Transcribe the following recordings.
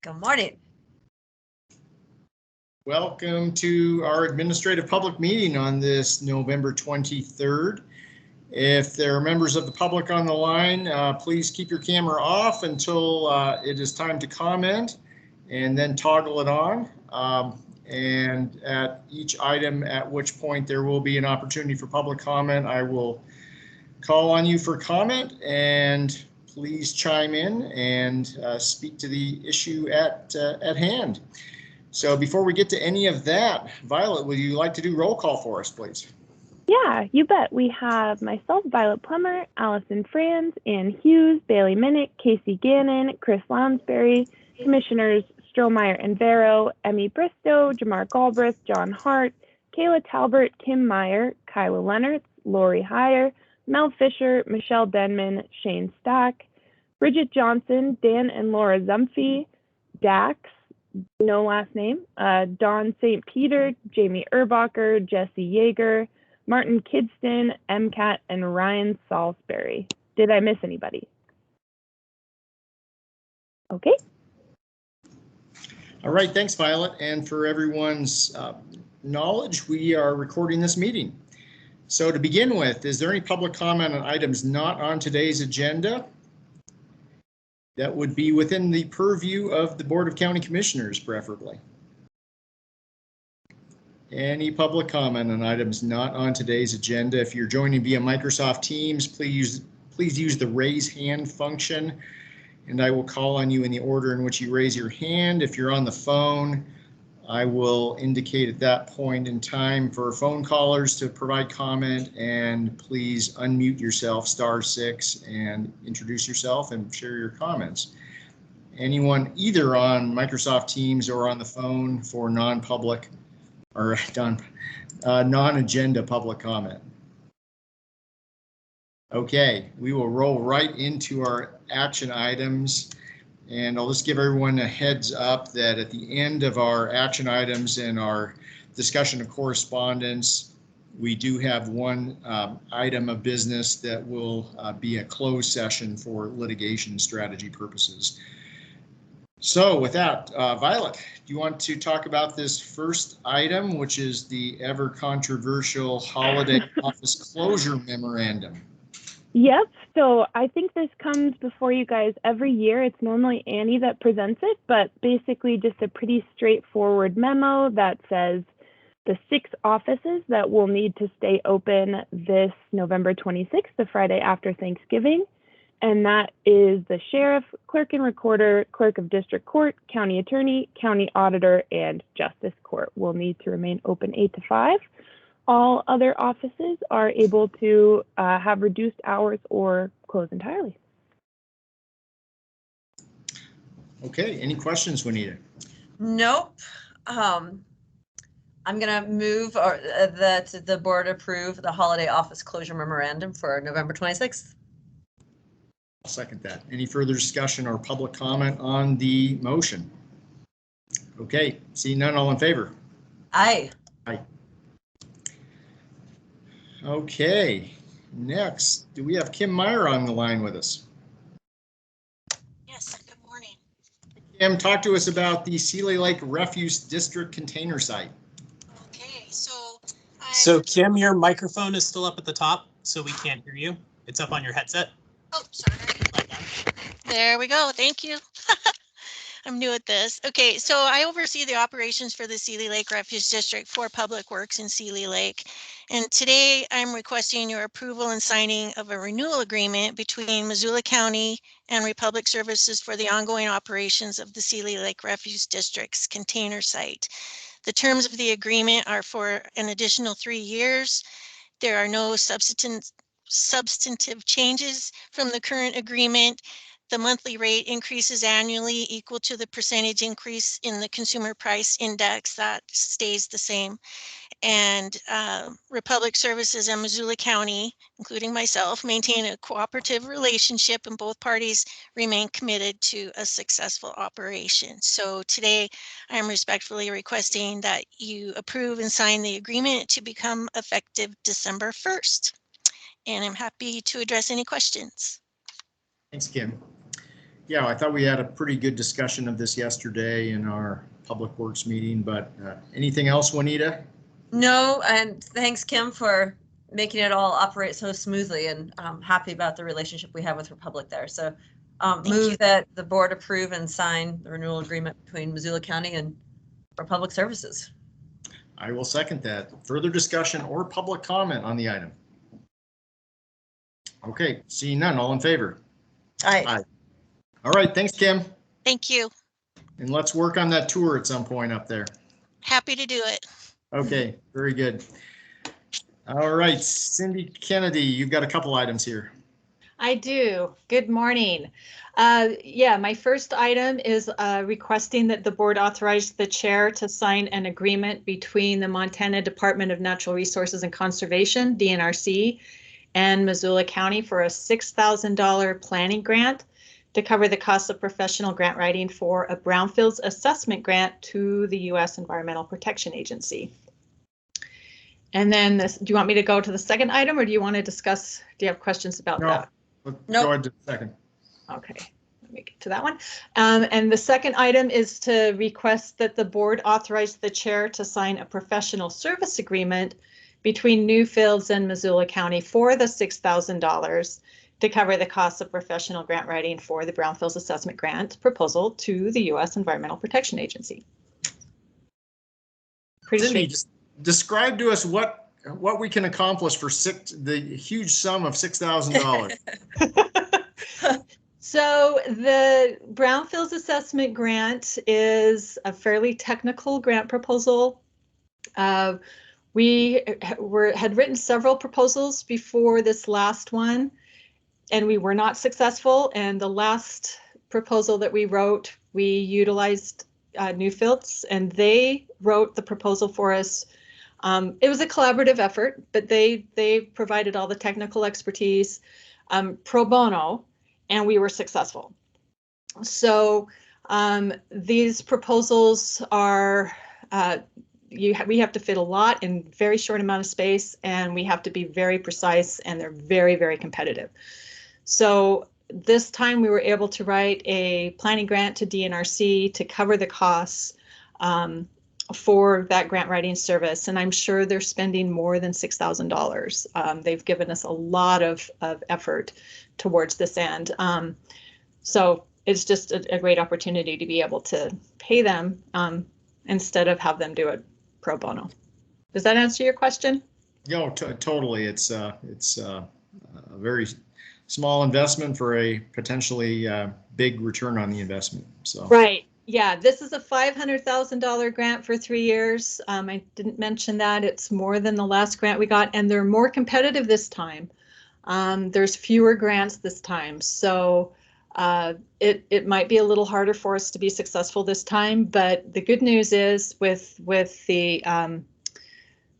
Good morning. Welcome to our administrative public meeting on this November 23rd. If there are members of the public on the line, please keep your camera off until it is time to comment and then toggle it on. And at each item, at which point there will be an opportunity for public comment, I will call on you for comment, and please chime in and speak to the issue at hand. So before we get to any of that, Violet, would you like to do roll call for us, please? Yeah, you bet. We have myself, Violet Plummer, Allison Franz, Ann Hughes, Bailey Minnick, Casey Gannon, Chris Lounsbury, Commissioners Strohmeyer and Vero, Emmy Bristow, Jamar Galbraith, John Hart, Kayla Talbert, Kim Meyer, Kyla Leonard, Lori Heyer, Mel Fisher, Michelle Denman, Shane Stack, Bridget Johnson, Dan and Laura Zumphy, Dax, no last name, Dawn St. Peter, Jamie Erbacher, Jesse Yeager, Martin Kidston, MCAT, and Ryan Salisbury. Did I miss anybody? Okay. All right, thanks, Violet. And for everyone's knowledge, we are recording this meeting. So to begin with, is there any public comment on items not on today's agenda that would be within the purview of the Board of County Commissioners, preferably? Any public comment on items not on today's agenda? If you're joining via Microsoft Teams, please use the raise hand function, and I will call on you in the order in which you raise your hand. If you're on the phone, I will indicate at that point in time for phone callers to provide comment, and please unmute yourself, *6, and introduce yourself and share your comments. Anyone either on Microsoft Teams or on the phone for non-public or non-agenda public comment? Okay, we will roll right into our action items. And I'll just give everyone a heads up that at the end of our action items and our discussion of correspondence, we do have one item of business that will be a closed session for litigation strategy purposes. So with that, Violet, do you want to talk about this first item, which is the ever controversial holiday office closure memorandum? Yep, so I think this comes before you guys every year. It's normally Annie that presents it, but basically just a pretty straightforward memo that says the 6 offices that will need to stay open this November 26th, the Friday after Thanksgiving. And that is the sheriff, clerk and recorder, clerk of district court, county attorney, county auditor, and justice court will need to remain open 8 to 5. All other offices are able to have reduced hours or close entirely. Okay, any questions, Juanita? Nope. I'm going to move that the board approve the holiday office closure memorandum for November 26th. I'll second that. Any further discussion or public comment on the motion? Okay, seeing none, all in favor? Aye. Aye. Okay, next, do we have Kim Meyer on the line with us? Yes, good morning. Kim, talk to us about the Seeley Lake Refuse District container site. Okay, So Kim, your microphone is still up at the top, so we can't hear you. It's up on your headset. Oh, sorry. There we go. Thank you. I'm new at this. Okay, so I oversee the operations for the Seeley Lake Refuge District for Public Works in Seeley Lake. And today I'm requesting your approval and signing of a renewal agreement between Missoula County and Republic Services for the ongoing operations of the Seeley Lake Refuge District's container site. The terms of the agreement are for an additional 3 years. There are no substantive changes from the current agreement. The monthly rate increases annually equal to the percentage increase in the consumer price index. That stays the same. And Republic Services and Missoula County, including myself, maintain a cooperative relationship, and both parties remain committed to a successful operation. So today I am respectfully requesting that you approve and sign the agreement to become effective December 1st. And I'm happy to address any questions. Thanks, Kim. Yeah, I thought we had a pretty good discussion of this yesterday in our Public Works meeting, but anything else, Juanita? No, and thanks, Kim, for making it all operate so smoothly, and I'm happy about the relationship we have with Republic there. So move that the board approve and sign the renewal agreement between Missoula County and Republic Services. I will second that. Further discussion or public comment on the item? Okay, seeing none, all in favor? Aye. All right, thanks, Kim. Thank you. And let's work on that tour at some point up there. Happy to do it. Okay, very good. All right, Cindy Kennedy, you've got a couple items here. I do. Good morning. Yeah, my first item is requesting that the board authorize the chair to sign an agreement between the Montana Department of Natural Resources and Conservation, DNRC, and Missoula County for a $6,000 planning grant to cover the cost of professional grant writing for a Brownfields assessment grant to the U.S. Environmental Protection Agency. And then this, do you want me to go to the second item, or do you want to discuss, do you have questions about that? Let's Nope. go ahead to the second. Okay, let me get to that one. And the second item is to request that the board authorize the chair to sign a professional service agreement between Newfields and Missoula County for the $6,000 to cover the costs of professional grant writing for the Brownfields assessment grant proposal to the U.S. Environmental Protection Agency. Pretty Cindy, straightforward. just describe to us what we can accomplish for the huge sum of $6,000. So the Brownfields assessment grant is a fairly technical grant proposal. We had written several proposals before this last one, and we were not successful. And the last proposal that we wrote, we utilized Newfields, and they wrote the proposal for us. It was a collaborative effort, but they provided all the technical expertise pro bono, and we were successful. So these proposals are, we have to fit a lot in very short amount of space, and we have to be very precise, and they're very, very competitive. So this time we were able to write a planning grant to DNRC to cover the costs for that grant writing service. And I'm sure they're spending more than $6,000. They've given us a lot of effort towards this end. So it's just a great opportunity to be able to pay them instead of have them do it pro bono. Does that answer your question? No, totally. It's a very small investment for a potentially big return on the investment. So right. Yeah, this is a $500,000 grant for 3 years. I didn't mention that. It's more than the last grant we got, and they're more competitive this time. There's fewer grants this time, so it might be a little harder for us to be successful this time. But the good news is with the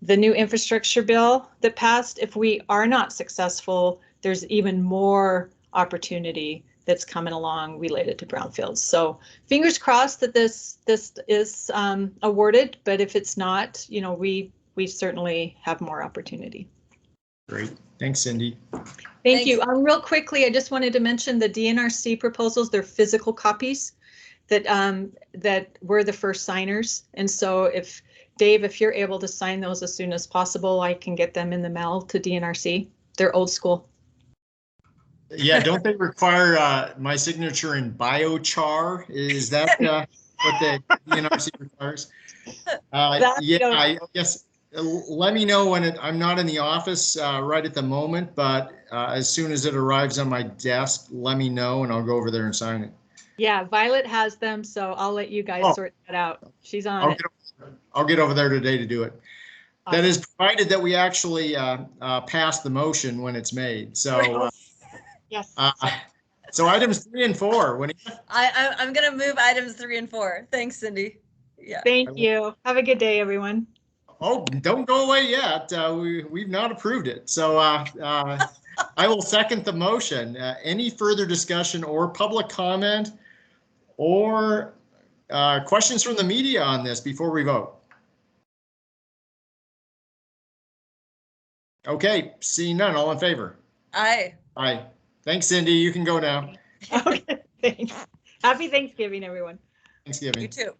new infrastructure bill that passed, if we are not successful, there's even more opportunity that's coming along related to Brownfields. So fingers crossed that this is awarded, but if it's not, you know, we certainly have more opportunity. great. Thanks, Cindy. Thank you. Real quickly, I just wanted to mention the DNRC proposals. They're physical copies that that we're the first signers. And so if Dave, if you're able to sign those as soon as possible, I can get them in the mail to DNRC. They're old school. Yeah, don't they require my signature in biochar? Is that what the NRC requires? Yeah, I guess let me know when I'm not in the office right at the moment, but as soon as it arrives on my desk, let me know and I'll go over there and sign it. Yeah, Violet has them, so I'll let you guys sort that out. She's on it. I'll get over there today to do it. Awesome. That is provided that we actually pass the motion when it's made. So. Yes. So items 3 and 4. I'm going to move items 3 and 4. Thanks, Cindy. Yeah. Thank you. Have a good day, everyone. Oh, don't go away yet. We've not approved it. So I will second the motion. Any further discussion or public comment or questions from the media on this before we vote? Okay, seeing none, all in favor? Aye. Aye. Thanks, Cindy. You can go now. Okay. Thanks. Happy Thanksgiving, everyone. Thanksgiving. You too.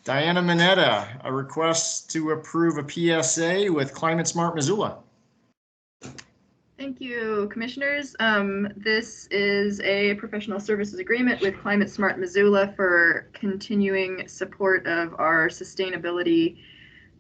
Diana Mineta, a request to approve a PSA with Climate Smart Missoula. Thank you, commissioners. This is a professional services agreement with Climate Smart Missoula for continuing support of our sustainability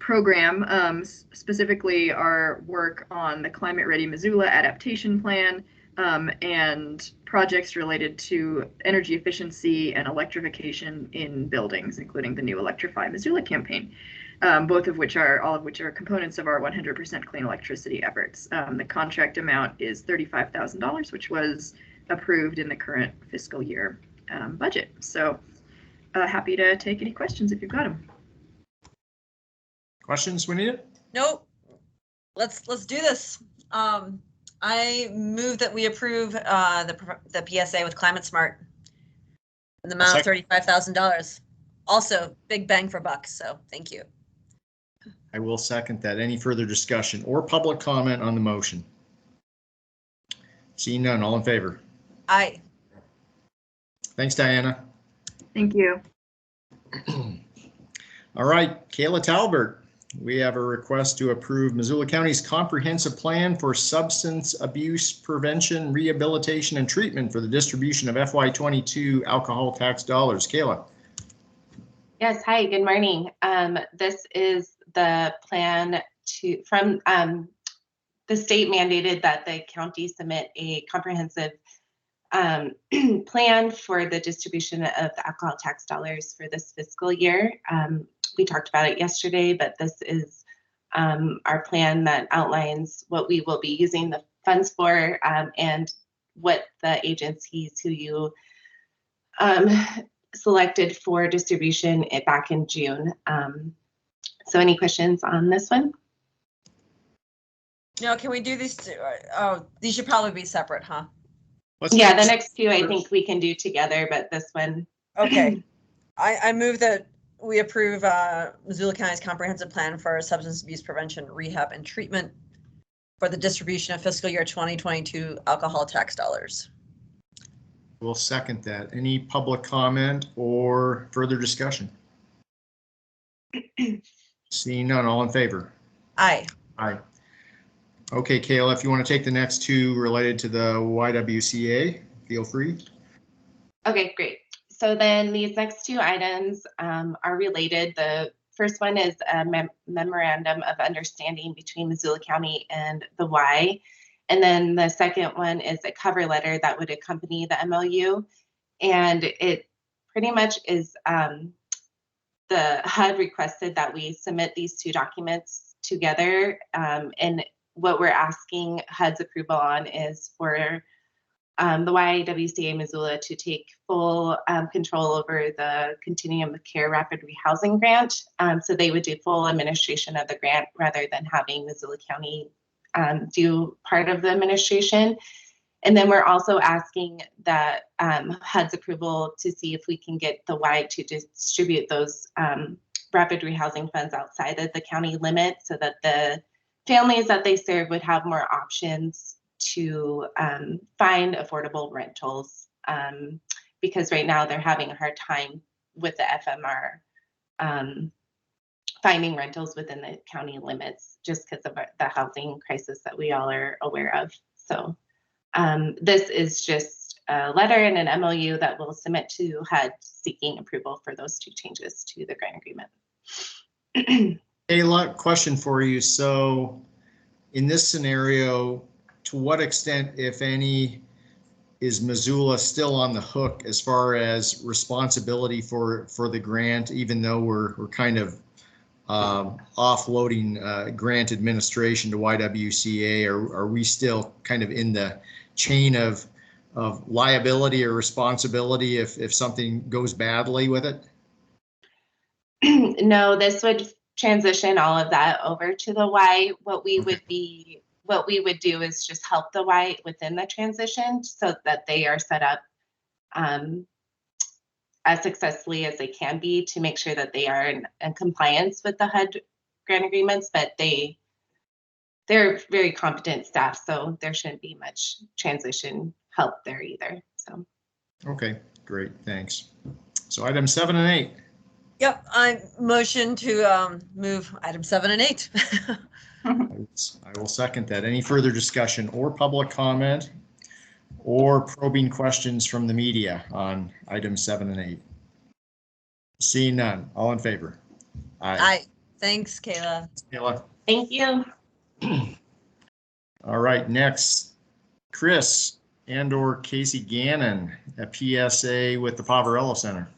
program, specifically our work on the Climate Ready Missoula adaptation plan, and projects related to energy efficiency and electrification in buildings, including the new Electrify Missoula campaign. All of which are components of our 100% clean electricity efforts. The contract amount is $35,000, which was approved in the current fiscal year budget. So happy to take any questions if you've got them. Questions, Juanita? Nope. Let's do this. I move that we approve the PSA with Climate Smart in the amount of $35,000. Also, big bang for buck. So thank you. I will second that. Any further discussion or public comment on the motion? Seeing none, all in favor? Aye. Thanks, Diana. Thank you. All right, Kayla Talbert, we have a request to approve Missoula County's comprehensive plan for substance abuse prevention, rehabilitation, and treatment for the distribution of FY22 alcohol tax dollars. Kayla. Yes, hi, good morning. This is the plan from the state mandated that the county submit a comprehensive plan for the distribution of the alcohol tax dollars for this fiscal year. We talked about it yesterday, but this is our plan that outlines what we will be using the funds for and what the agencies who you selected for distribution back in June. So any questions on this one? No, can we do these two? Oh, these should probably be separate, huh? Yeah, the next two I think we can do together, but this one. Okay. I move that we approve Missoula County's comprehensive plan for substance abuse prevention, rehab, and treatment for the distribution of fiscal year 2022 alcohol tax dollars. We'll second that. Any public comment or further discussion? Seeing none, all in favor? Aye. Aye. Okay, Kayla, if you want to take the next two related to the YWCA, feel free. Okay, great. So then these next two items are related. The first one is a memorandum of understanding between Missoula County and the Y. And then the second one is a cover letter that would accompany the MOU. And it pretty much is the HUD requested that we submit these two documents together. And what we're asking HUD's approval on is for the YWCA Missoula to take full control over the Continuum of Care Rapid Rehousing Grant. So they would do full administration of the grant rather than having Missoula County do part of the administration. And then we're also asking that HUD's approval to see if we can get the Y to distribute those rapid rehousing funds outside of the county limit so that the families that they serve would have more options to find affordable rentals, because right now they're having a hard time with the FMR finding rentals within the county limits just because of the housing crisis that we all are aware of. So this is just a letter and an MOU that we'll submit to HUD seeking approval for those two changes to the grant agreement. Hey, question for you. So in this scenario, to what extent, if any, is Missoula still on the hook as far as responsibility for the grant, even though we're kind of offloading grant administration to YWCA? Or are we still kind of in the chain of liability or responsibility if something goes badly with it? No, this would transition all of that over to the Y. What we would do is just help the Y within the transition so that they are set up as successfully as they can be to make sure that they are in compliance with the HUD grant agreements, but they're very competent staff, so there shouldn't be much transition help there either. So Okay, great, thanks. So item 7 and 8. Yep, I motion to move item 7 and 8. I will second that. Any further discussion or public comment or probing questions from the media on items 7 and 8? Seeing none, all in favor? Aye. Thanks, Kayla. Kayla. Thank you. All right, next, Chris and/or Casey Gannon, a PSA with the Poverello Center.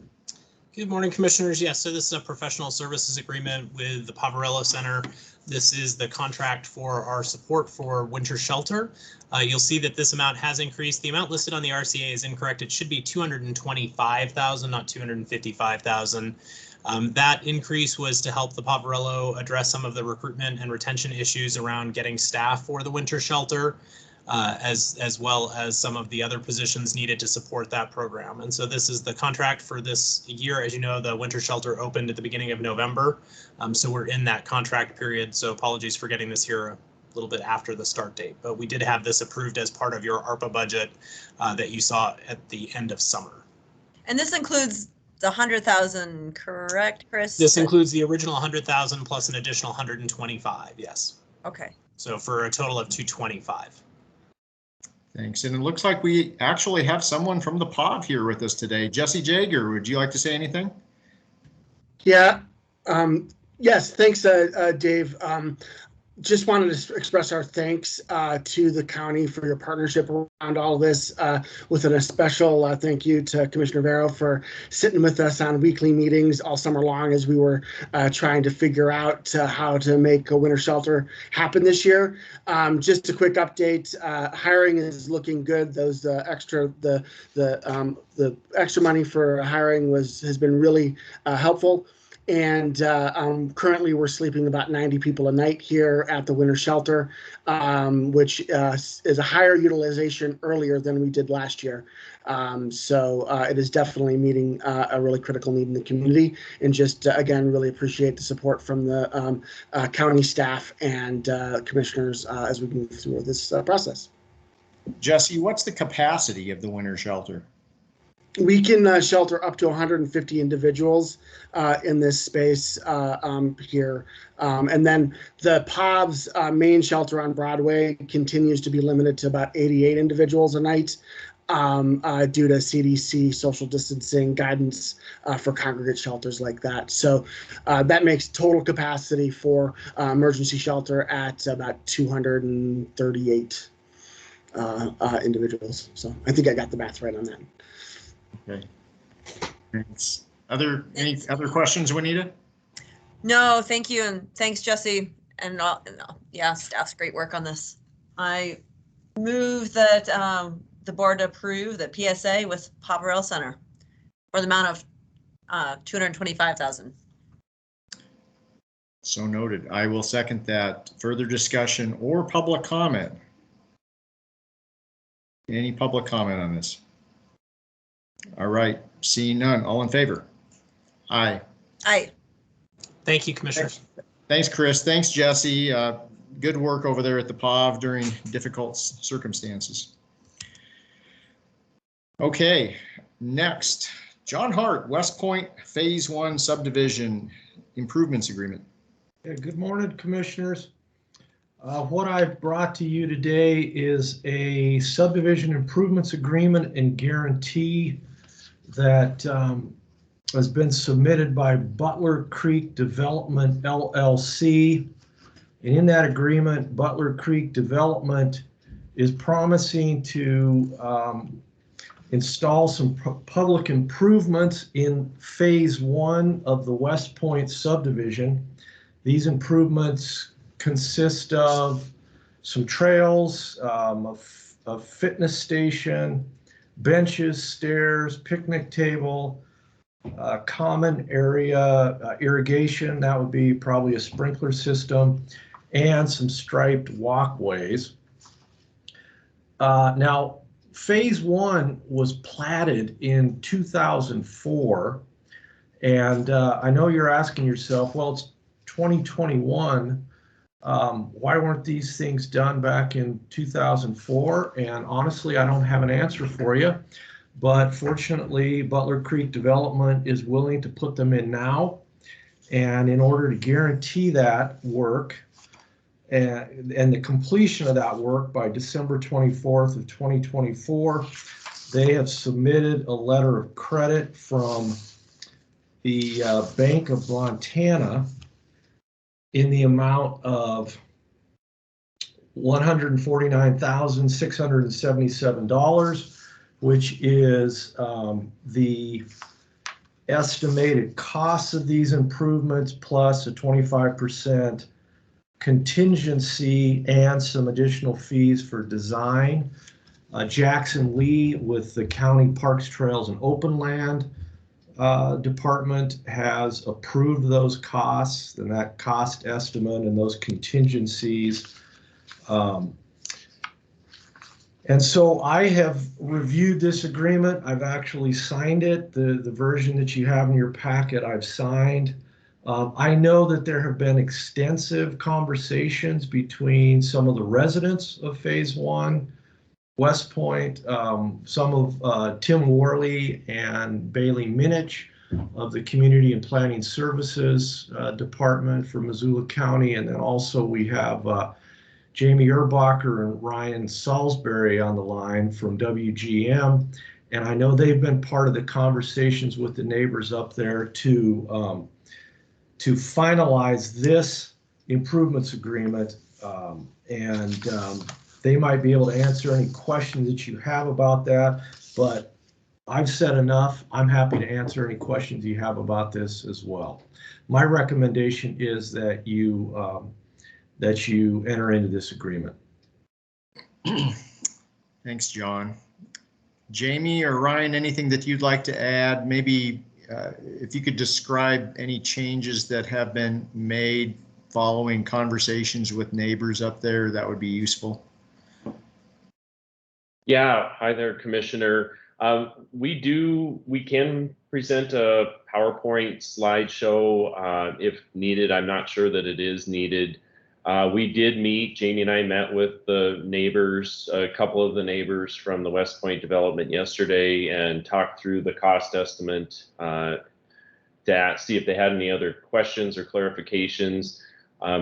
Good morning, Commissioners. Yes, so this is a professional services agreement with the Poverello Center. This is the contract for our support for winter shelter. You'll see that this amount has increased. The amount listed on the RCA is incorrect. It should be $225,000, not $255,000. That increase was to help the Poverello address some of the recruitment and retention issues around getting staff for the winter shelter, as well as some of the other positions needed to support that program. And so this is the contract for this year. As you know, the winter shelter opened at the beginning of November. So we're in that contract period. So apologies for getting this here a little bit after the start date, but we did have this approved as part of your ARPA budget that you saw at the end of summer. And this includes the 100,000, correct, Chris? This includes the original 100,000 plus an additional 125. Yes. Okay. So for a total of 225. Thanks. And it looks like we actually have someone from the POV here with us today. Jesse Jager, would you like to say anything? Yeah. Yes. Thanks, Dave. Just wanted to express our thanks to the county for your partnership around all this, with a special thank you to Commissioner Vero for sitting with us on weekly meetings all summer long as we were trying to figure out how to make a winter shelter happen this year. Just a quick update: hiring is looking good. Those extra money for hiring has been really helpful. And currently we're sleeping about 90 people a night here at the winter shelter, which is a higher utilization earlier than we did last year. So it is definitely meeting a really critical need in the community, and just again, really appreciate the support from the county staff and commissioners as we move through this process. Jesse, what's the capacity of the winter shelter? We can shelter up to 150 individuals in this space here. And then the POV's main shelter on Broadway continues to be limited to about 88 individuals a night due to CDC social distancing guidance for congregate shelters like that. So that makes total capacity for emergency shelter at about 238 individuals. So I think I got the math right on that. Okay. Thanks. Any other questions, Juanita? No, thank you, and thanks, Jesse, and yeah, staff's great work on this. I move that the board approve the PSA with Poverello Center for the amount of $225,000. So noted. I will second that. Further discussion or public comment? Any public comment on this? All right, seeing none, all in favor? Aye. Aye. Thank you, Commissioners. Thanks, Chris. Thanks, Jesse. Good work over there at the POV during difficult circumstances. Okay, next, John Hart, West Point Phase 1 Subdivision Improvements Agreement. Yeah, good morning, Commissioners. What I've brought to you today is a subdivision improvements agreement and guarantee that has been submitted by Butler Creek Development LLC. And in that agreement, Butler Creek Development is promising to install some public improvements in Phase 1 of the West Point subdivision. These improvements consist of some trails, a fitness station, benches, stairs, picnic table, common area irrigation, that would be probably a sprinkler system, and some striped walkways. Now, Phase 1 was platted in 2004, and I know you're asking yourself, well, it's 2021. Why weren't these things done back in 2004? And honestly, I don't have an answer for you. but fortunately Butler Creek Development is willing to put them in now. And in order to guarantee that work and the completion of that work by December 24th of 2024, they have submitted a letter of credit from the Bank of Montana in the amount of $149,677, which is the estimated costs of these improvements plus a 25% contingency and some additional fees for design. Jackson Lee with the County Parks, Trails, and Open Land Department has approved those costs and that cost estimate and those contingencies. And so I have reviewed this agreement. I've actually signed it. The version that you have in your packet, I've signed. I know that there have been extensive conversations between some of the residents of Phase 1, West Point, some of Tim Worley and Bailey Minich of the Community and Planning Services Department for Missoula County. And then also we have Jamie Erbacher and Ryan Salisbury on the line from WGM. And I know they've been part of the conversations with the neighbors up there to finalize this improvements agreement. They might be able to answer any questions that you have about that, but I've said enough. I'm happy to answer any questions you have about this as well. My recommendation is that you enter into this agreement. Thanks, John. Jamie or Ryan, anything that you'd like to add? Maybe if you could describe any changes that have been made following conversations with neighbors up there, that would be useful. Yeah, hi there, Commissioner. We can present a PowerPoint slideshow if needed. I'm not sure that it is needed. We did meet, Jamie and I met with the neighbors, a couple of the neighbors from the West Point development yesterday and talked through the cost estimate to see if they had any other questions or clarifications.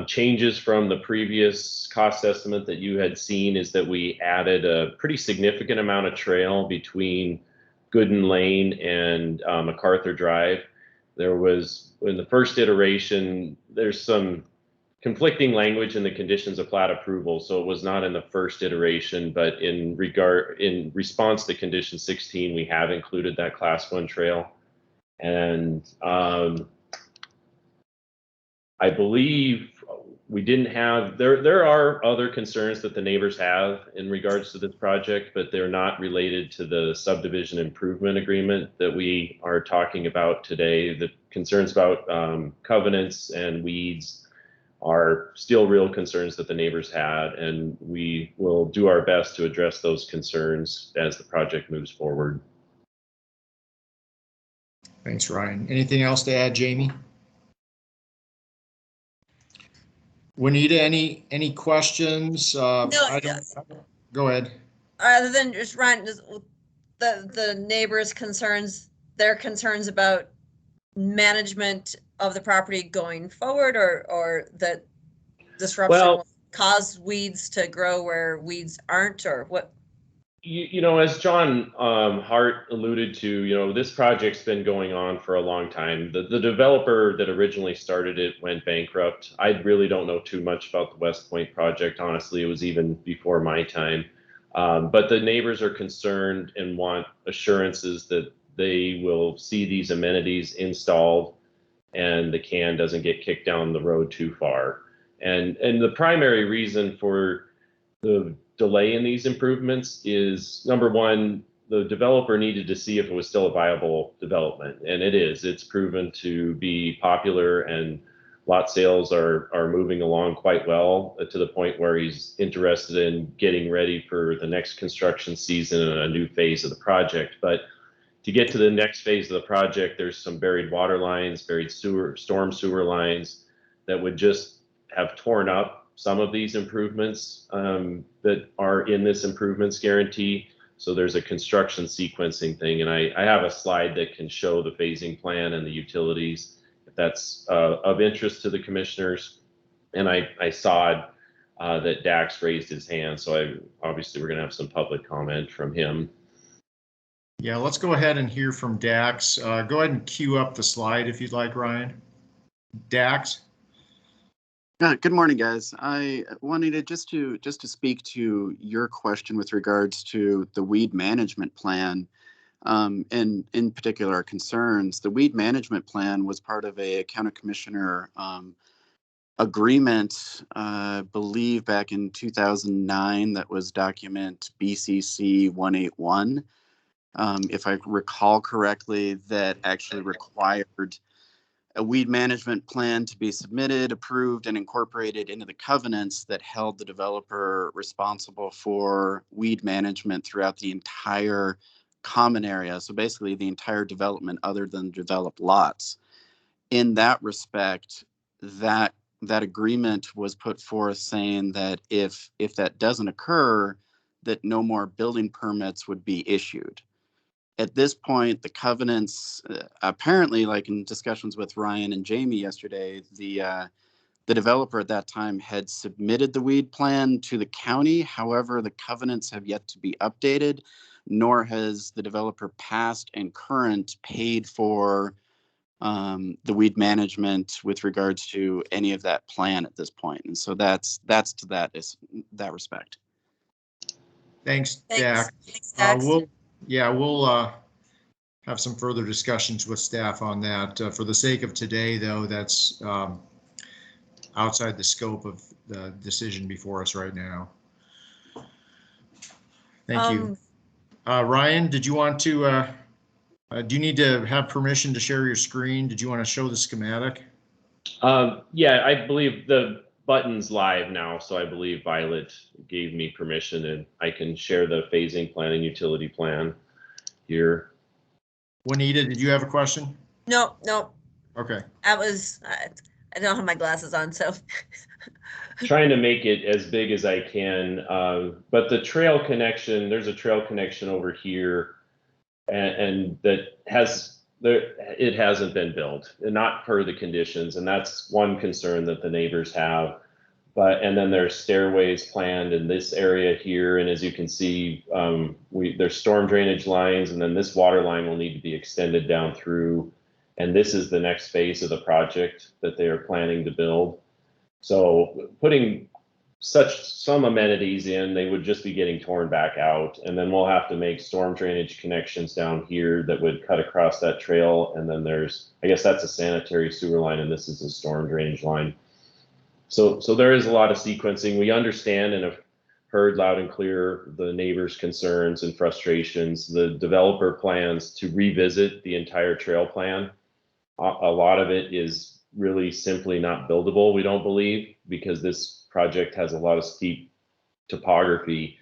Changes from the previous cost estimate that you had seen is that we added a pretty significant amount of trail between Gooden Lane and MacArthur Drive. There was, in the first iteration, there's some conflicting language in the conditions of plat approval, so it was not in the first iteration, but in response to condition 16, we have included that class 1 trail. And I believe we didn't have, there are other concerns that the neighbors have in regards to this project, but they're not related to the subdivision improvement agreement that we are talking about today. The concerns about covenants and weeds are still real concerns that the neighbors had, and we will do our best to address those concerns as the project moves forward. Thanks, Ryan. Anything else to add, Jamie? Juanita, any questions? No, go ahead. Other than just Ryan, the neighbors' concerns, their concerns about management of the property going forward, or that disruption will cause weeds to grow where weeds aren't, or what? You know, as John Hart alluded to, this project's been going on for a long time. The developer that originally started it went bankrupt. I really don't know too much about the West Point project. Honestly, it was even before my time. But the neighbors are concerned and want assurances that they will see these amenities installed and the can doesn't get kicked down the road too far. And the primary reason for the delay in these improvements is, number one, the developer needed to see if it was still a viable development, and it is. It's proven to be popular, and lot sales are moving along quite well to the point where he's interested in getting ready for the next construction season and a new phase of the project. But to get to the next phase of the project, there's some buried water lines, buried storm sewer lines that would just have torn up some of these improvements that are in this improvements guarantee. So there's a construction sequencing thing, and I have a slide that can show the phasing plan and the utilities, if that's of interest to the commissioners. And I saw that Dax raised his hand, so obviously we're going to have some public comment from him. Yeah, let's go ahead and hear from Dax. Go ahead and queue up the slide if you'd like, Ryan. Dax. Good morning, guys. I wanted just to speak to your question with regards to the weed management plan, and in particular our concerns. The weed management plan was part of a county commissioner agreement, I believe back in 2009, that was document BCC 181. If I recall correctly, that actually required a weed management plan to be submitted, approved, and incorporated into the covenants that held the developer responsible for weed management throughout the entire common area. So basically the entire development other than developed lots. In that respect, that agreement was put forth saying that if that doesn't occur, that no more building permits would be issued. At this point, the covenants, apparently, like in discussions with Ryan and Jamie yesterday, the developer at that time had submitted the weed plan to the county. However, the covenants have yet to be updated, nor has the developer past and current paid for the weed management with regards to any of that plan at this point. And so that's to that respect. Thanks, Dax. Thanks, Dax. We'll have some further discussions with staff on that. For the sake of today, though, that's outside the scope of the decision before us right now. Thank you. Ryan, did you want to, do you need to have permission to share your screen? Did you want to show the schematic? Yeah, I believe the button's live now, so I believe Violet gave me permission and I can share the phasing plan and utility plan here. Juanita, did you have a question? No. Okay. I don't have my glasses on, so. Trying to make it as big as I can, but the trail connection, there's a trail connection over here, and that it hasn't been built, and not per the conditions, and that's one concern that the neighbors have. And then there's stairways planned in this area here, and as you can see, there's storm drainage lines, and then this water line will need to be extended down through, and this is the next phase of the project that they are planning to build. So putting some amenities in, they would just be getting torn back out, and then we'll have to make storm drainage connections down here that would cut across that trail, and then I guess that's a sanitary sewer line, and this is a storm drainage line. So there is a lot of sequencing. We understand and have heard loud and clear the neighbors' concerns and frustrations. The developer plans to revisit the entire trail plan. A lot of it is really simply not buildable, we don't believe, because this project has a lot of steep topography.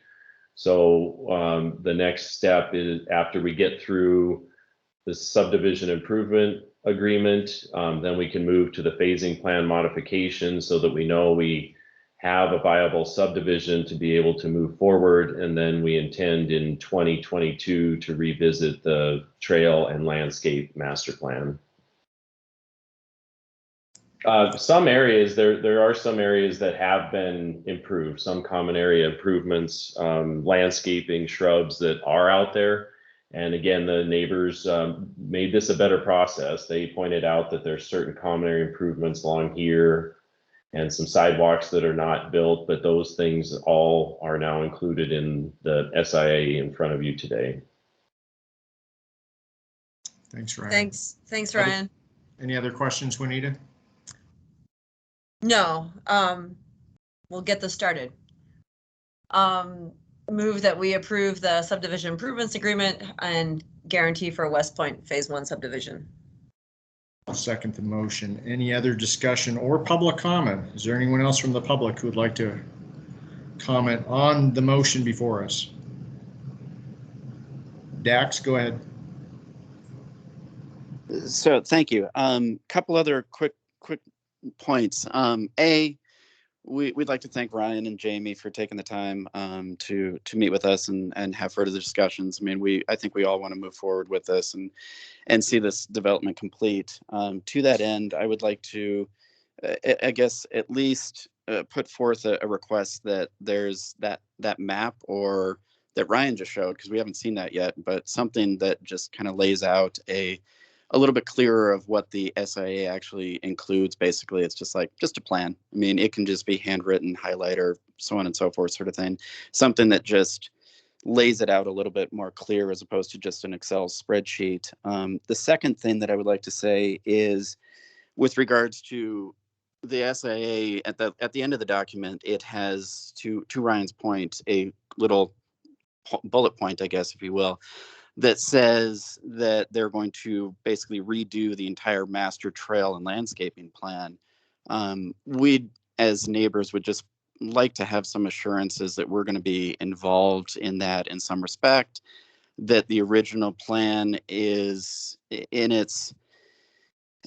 So the next step is, after we get through the subdivision improvement agreement, then we can move to the phasing plan modification so that we know we have a viable subdivision to be able to move forward. And then we intend in 2022 to revisit the trail and landscape master plan. Some areas, there are some areas that have been improved, some common area improvements, landscaping, shrubs that are out there. And again, the neighbors made this a better process. They pointed out that there's certain common area improvements along here and some sidewalks that are not built, but those things all are now included in the SIA in front of you today. Thanks, Ryan. Thanks, Ryan. Any other questions, Juanita? No, we'll get this started. Move that we approve the subdivision improvements agreement and guarantee for West Point Phase 1 subdivision. I'll second the motion. Any other discussion or public comment? Is there anyone else from the public who would like to comment on the motion before us? Dax, go ahead. So thank you. Couple other quick points. we'd like to thank Ryan and Jamie for taking the time to meet with us and have further discussions. I mean, I think we all want to move forward with this and see this development complete. To that end, I would like to, I guess, at least put forth a request that there's that map or that Ryan just showed, because we haven't seen that yet, but something that just kind of lays out a little bit clearer of what the SIA actually includes. Basically, it's just a plan. I mean, it can just be handwritten, highlighter, so on and so forth sort of thing. Something that just lays it out a little bit more clear as opposed to just an Excel spreadsheet. The second thing that I would like to say is with regards to the SIA, at the end of the document, it has, to Ryan's point, a little bullet point, I guess, if you will, that says that they're going to basically redo the entire master trail and landscaping plan. We, as neighbors, would just like to have some assurances that we're going to be involved in that in some respect, that the original plan is in its,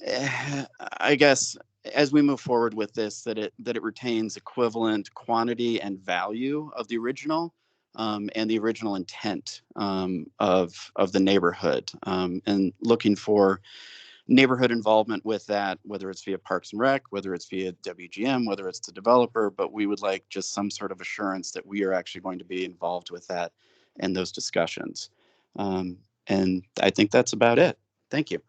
I guess, as we move forward with this, that it retains equivalent quantity and value of the original, and the original intent of the neighborhood, and looking for neighborhood involvement with that, whether it's via Parks and Rec, whether it's via WGM, whether it's the developer, but we would like just some sort of assurance that we are actually going to be involved with that and those discussions. And I think that's about it. Thank you.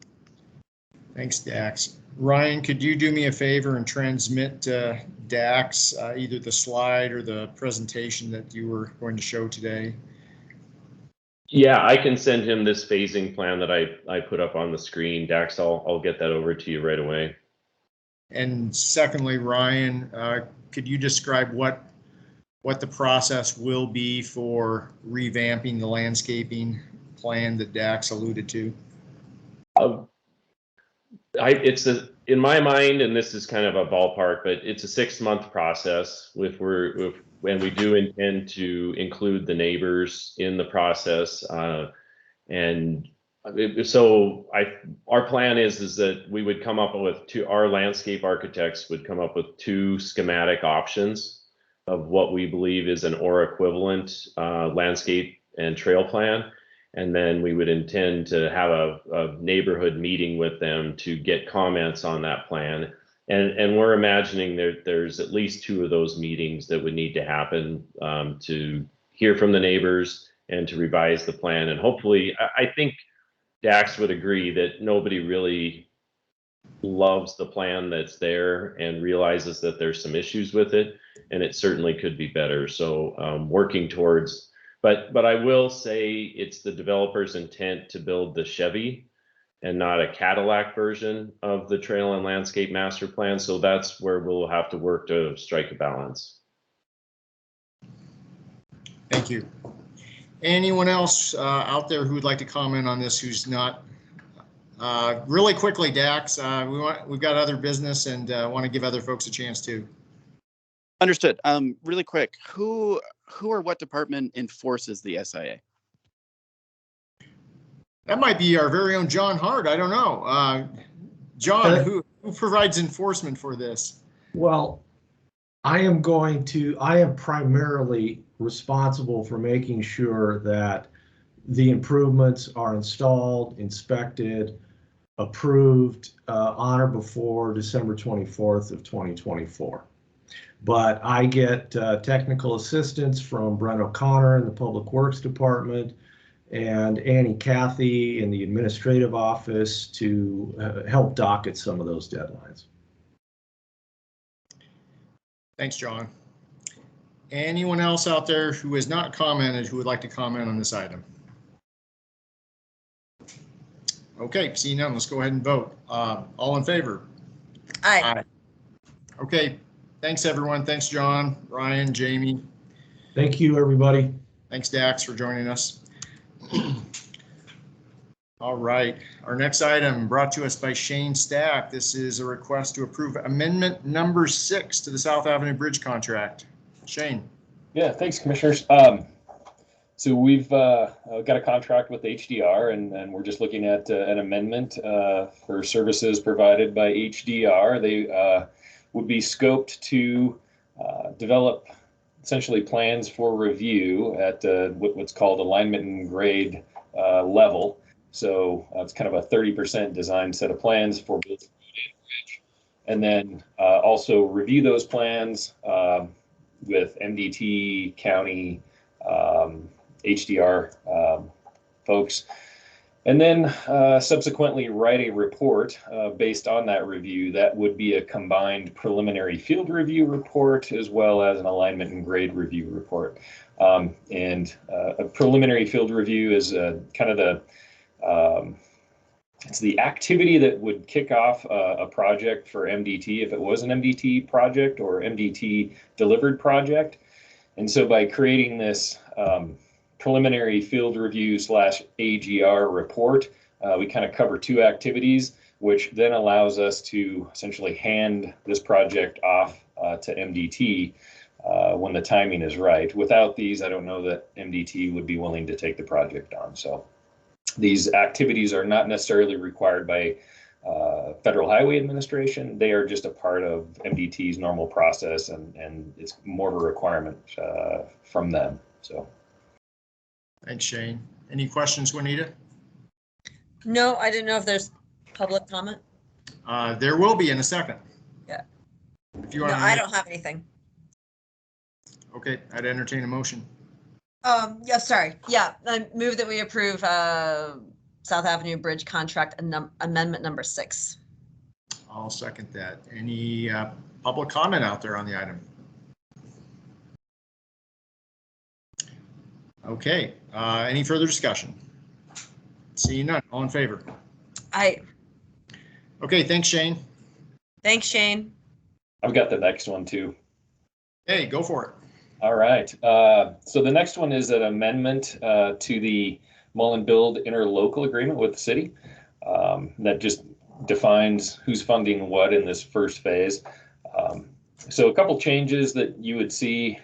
Thanks, Dax. Ryan, could you do me a favor and transmit Dax either the slide or the presentation that you were going to show today? Yeah, I can send him this phasing plan that I put up on the screen. Dax, I'll get that over to you right away. And secondly, Ryan, could you describe what the process will be for revamping the landscaping plan that Dax alluded to? In my mind, and this is kind of a ballpark, but it's a 6-month process when we do intend to include the neighbors in the process. And so our plan is that we would come up with our landscape architects would come up with 2 schematic options of what we believe is an or equivalent landscape and trail plan. And then we would intend to have a neighborhood meeting with them to get comments on that plan. And we're imagining there's at least 2 of those meetings that would need to happen to hear from the neighbors and to revise the plan. And hopefully, I think Dax would agree that nobody really loves the plan that's there and realizes that there's some issues with it, and it certainly could be better. So working towards, but I will say it's the developer's intent to build the Chevy and not a Cadillac version of the trail and landscape master plan. So that's where we'll have to work to strike a balance. Thank you. Anyone else out there who would like to comment on this who's not? Really quickly, Dax, we've got other business and want to give other folks a chance too. Understood. Really quick, who or what department enforces the SIA? That might be our very own John Hart. I don't know. John, who provides enforcement for this? Well, I am primarily responsible for making sure that the improvements are installed, inspected, approved on or before December 24th of 2024. But I get technical assistance from Brent O'Connor in the Public Works Department and Annie Cathy in the administrative office to help docket some of those deadlines. Thanks, John. Anyone else out there who has not commented who would like to comment on this item? Okay, seeing none, let's go ahead and vote. All in favor? Aye. Aye. Okay, thanks everyone. Thanks, John, Ryan, Jamie. Thank you, everybody. Thanks, Dax, for joining us. All right, our next item brought to us by Shane Stack. This is a request to approve amendment number 6 to the South Avenue Bridge contract. Shane. Yeah, thanks, commissioners. So we've got a contract with HDR, and we're just looking at an amendment for services provided by HDR. They would be scoped to develop essentially plans for review at what's called alignment and grade level. So it's kind of a 30% design set of plans for both road and bridge. And then also review those plans with MDT, county, HDR folks. And then subsequently write a report based on that review. That would be a combined preliminary field review report as well as an alignment and grade review report. And a preliminary field review is kind of the it's the activity that would kick off a project for MDT if it was an MDT project or MDT delivered project. And so by creating this preliminary field review / AGR report, we kind of cover two activities, which then allows us to essentially hand this project off to MDT when the timing is right. Without these, I don't know that MDT would be willing to take the project on. So these activities are not necessarily required by Federal Highway Administration. They are just a part of MDT's normal process, and it's more of a requirement from them. So. Thanks, Shane. Any questions, Juanita? No, I didn't know if there's public comment. There will be in a second. Yeah. If you No, want. I don't have anything. Okay, I'd entertain a motion. Yeah, sorry. Yeah, I move that we approve South Avenue Bridge contract amendment number 6. I'll second that. Any public comment out there on the item? Okay, any further discussion? Seeing none, all in favor? Aye. Okay, thanks, Shane. Thanks, Shane. I've got the next one too. Hey, go for it. All right. So the next one is an amendment to the Mullen-Build interlocal agreement with the city that just defines who's funding what in this first phase. So a couple changes that you would see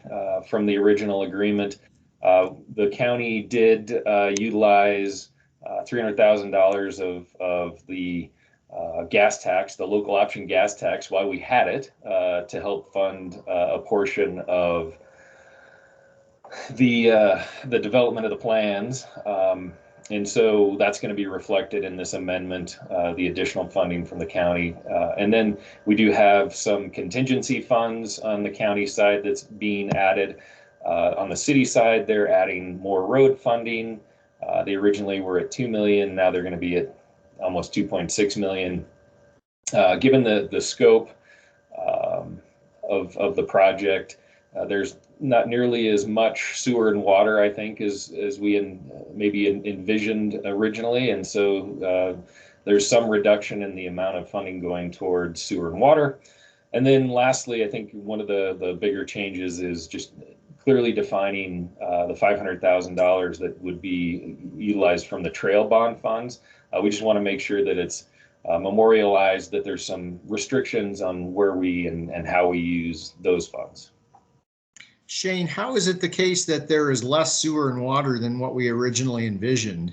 from the original agreement. The county did utilize $300,000 of the gas tax, the local option gas tax, while we had it, to help fund a portion of the development of the plans. And so that's going to be reflected in this amendment, the additional funding from the county. And then we do have some contingency funds on the county side that's being added. On the city side, they're adding more road funding. They originally were at $2 million. Now they're going to be at almost $2.6 million. Given the scope of the project, there's not nearly as much sewer and water, I think, as we maybe envisioned originally. And so there's some reduction in the amount of funding going towards sewer and water. And then lastly, I think one of the bigger changes is just clearly defining the $500,000 that would be utilized from the trail bond funds. We just want to make sure that it's memorialized, that there's some restrictions on where we and how we use those funds. Shane, how is it the case that there is less sewer and water than what we originally envisioned?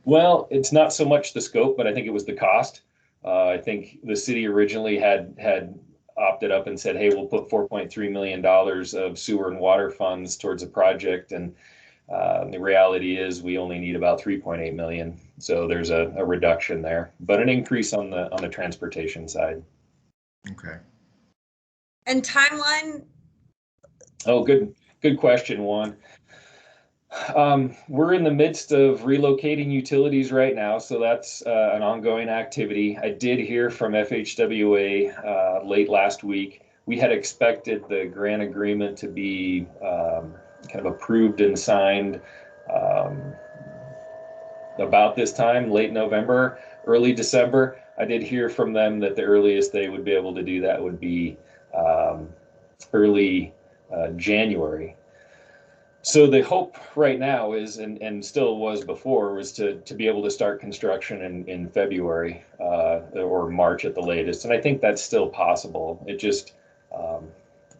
Well, it's not so much the scope, but I think it was the cost. I think the city originally had opted up and said, hey, we'll put $4.3 million of sewer and water funds towards a project. And the reality is we only need about 3.8 million. So there's a reduction there, but an increase on the transportation side. Okay. And timeline? Oh, good question, Juan. We're in the midst of relocating utilities right now, so that's an ongoing activity. I did hear from FHWA late last week. We had expected the grant agreement to be kind of approved and signed about this time, late November, early December. I did hear from them that the earliest they would be able to do that would be early January. So the hope right now is, and still was before, was to be able to start construction in February or March at the latest. And I think that's still possible. It just,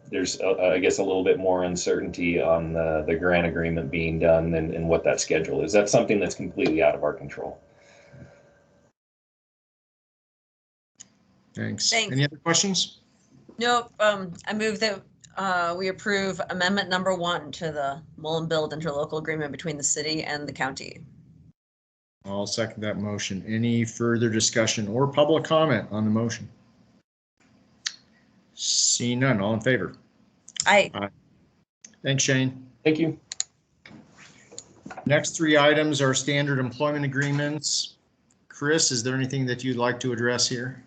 there's, I guess, a little bit more uncertainty on the grant agreement being done and what that schedule is. That's something that's completely out of our control. Thanks. Any other questions? Nope. I move that We approve amendment number 1 to the Mullen-Build interlocal agreement between the city and the county. I'll second that motion. Any further discussion or public comment on the motion? Seeing none, all in favor? Aye. Thanks, Shane. Thank you. Next 3 items are standard employment agreements. Chris, is there anything that you'd like to address here?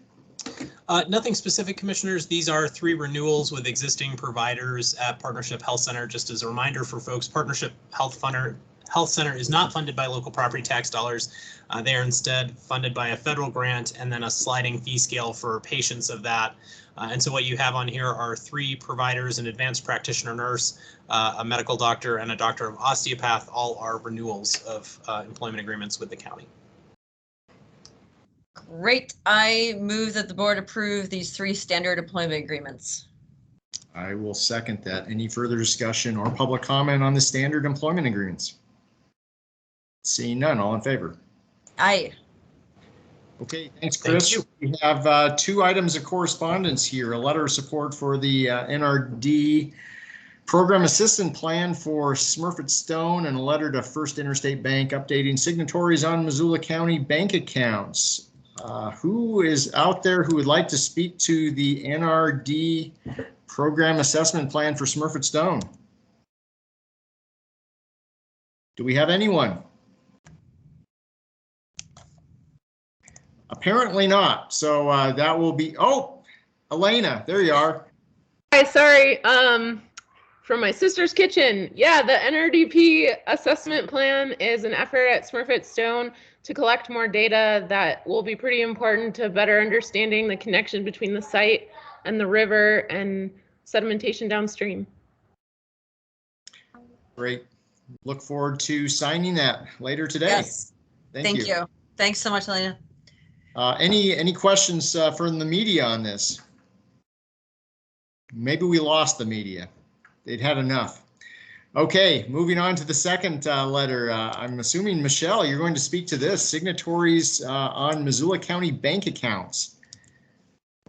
Nothing specific, commissioners. These are 3 renewals with existing providers at Partnership Health Center. Just as a reminder for folks, Partnership Health Center is not funded by local property tax dollars. They are instead funded by a federal grant and then a sliding fee scale for patients of that. And so what you have on here are 3 providers, an advanced practitioner nurse, a medical doctor, and a doctor of osteopath. All are renewals of employment agreements with the county. Great. I move that the board approve these 3 standard employment agreements. I will second that. Any further discussion or public comment on the standard employment agreements? Seeing none, all in favor? Aye. Okay, thanks, Chris. Thank We have 2 items of correspondence here. A letter of support for the NRD Program Assistant Plan for Smurfett Stone and a letter to First Interstate Bank updating signatories on Missoula County bank accounts. Who is out there who would like to speak to the NRD Program Assessment Plan for Smurfett Stone? Do we have anyone? Apparently not. So that will be, oh, Elena, there you are. Hi, sorry. From my sister's kitchen. Yeah, the NRDP assessment plan is an effort at Smurfett Stone to collect more data that will be pretty important to better understanding the connection between the site and the river and sedimentation downstream. Great. Look forward to signing that later today. Yes. Thank you. Thanks so much, Elena. Any questions from the media on this? Maybe we lost the media. They'd had enough. Okay, moving on to the second letter. I'm assuming, Michelle, you're going to speak to this, signatories on Missoula County bank accounts.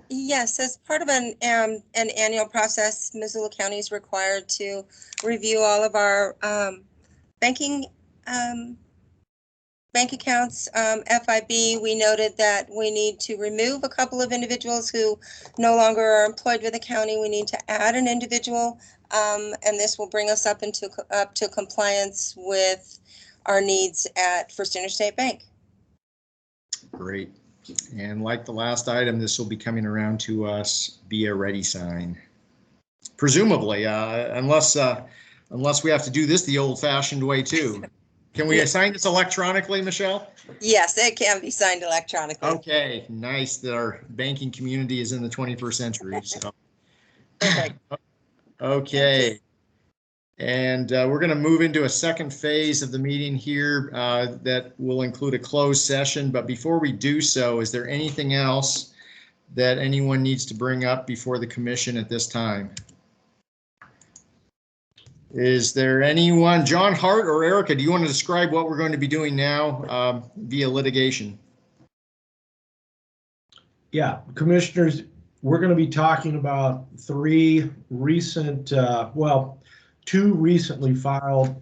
Yes, as part of an annual process, Missoula County is required to review all of our banking bank accounts. FIB, we noted that we need to remove a couple of individuals who no longer are employed with the county. We need to add an individual, and this will bring us up to compliance with our needs at First Interstate Bank. Great. And like the last item, this will be coming around to us via ready sign. Presumably, unless we have to do this the old-fashioned way too. Can we assign this electronically, Michelle? Yes, it can be signed electronically. Okay, nice that our banking community is in the 21st century. So. Perfect. Okay. And we're going to move into a second phase of the meeting here that will include a closed session. But before we do so, is there anything else that anyone needs to bring up before the commission at this time? Is there anyone, John Hart or Erica, do you want to describe what we're going to be doing now via litigation? Yeah, commissioners, we're going to be talking about 3 recent, two recently filed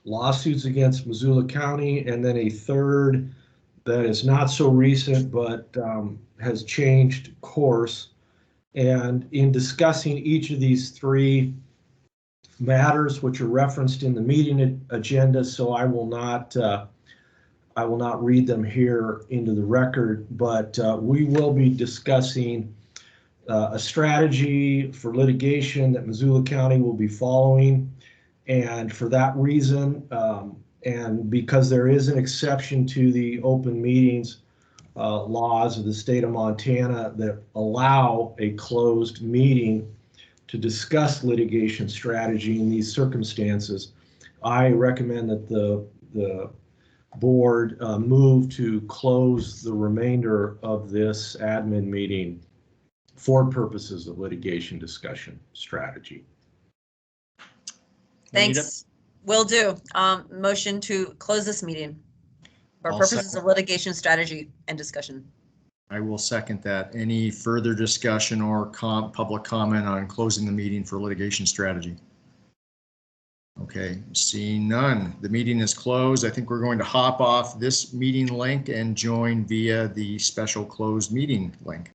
lawsuits against Missoula County, and then a third that is not so recent but has changed course. And in discussing each of these 3 matters, which are referenced in the meeting agenda, so I will not read them here into the record, but we will be discussing a strategy for litigation that Missoula County will be following. And for that reason, and because there is an exception to the open meetings laws of the state of Montana that allow a closed meeting to discuss litigation strategy in these circumstances, I recommend that the board move to close the remainder of this admin meeting for purposes of litigation discussion strategy. Thanks. Will do. Motion to close this meeting for purposes of litigation strategy and discussion. I will second that. Any further discussion or public comment on closing the meeting for litigation strategy? Okay, seeing none. The meeting is closed. I think we're going to hop off this meeting link and join via the special closed meeting link.